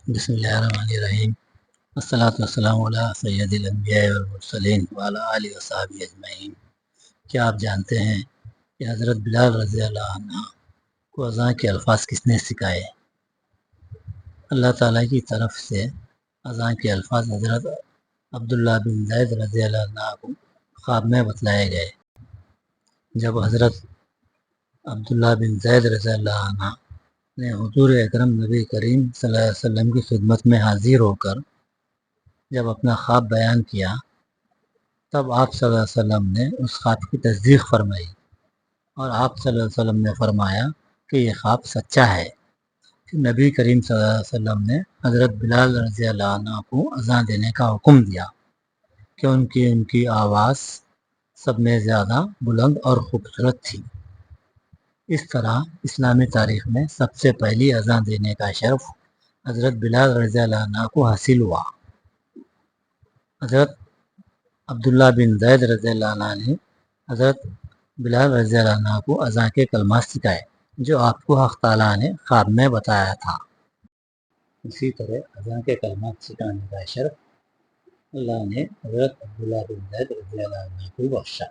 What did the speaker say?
بسم اللہ الرحمن الرحیم۔ الصلاۃ والسلام علی سید الانبیاء والمرسلین وعلی آلہ وصحبہ اجمعین۔ کیا آپ جانتے ہیں کہ حضرت بلال رضی اللہ عنہ کو اذان کے الفاظ کس نے سکھائے؟ اللہ تعالیٰ کی طرف سے اذان کے الفاظ حضرت عبداللہ بن زید رضی اللہ عنہ کو خواب میں بتلائے گئے۔ جب حضرت عبداللہ بن زید رضی اللہ عنہ نے حضور اکرم نبی کریم صلی اللہ علیہ وسلم کی خدمت میں حاضر ہو کر جب اپنا خواب بیان کیا، تب آپ صلی اللہ علیہ وسلم نے اس خواب کی تصدیق فرمائی اور آپ صلی اللہ علیہ وسلم نے فرمایا کہ یہ خواب سچا ہے۔ نبی کریم صلی اللہ علیہ وسلم نے حضرت بلال رضی اللہ عنہ کو اذان دینے کا حکم دیا کہ ان کی آواز سب میں زیادہ بلند اور خوبصورت تھی۔ اس طرح اسلامی تاریخ میں سب سے پہلی اذان دینے کا شرف حضرت بلال رضی اللہ عنہ کو حاصل ہوا۔ حضرت عبداللہ بن زید رضی اللہ عنہ نے حضرت بلال رضی اللہ عنہ کو اذان کے کلمات سکھائے جو آپ کو حق تعالیٰ نے خواب میں بتایا تھا۔ اسی طرح اذان کے کلمات سکھانے کا شرف اللہ نے حضرت عبداللہ بن زید رضی اللہ عنہ کو بخشا۔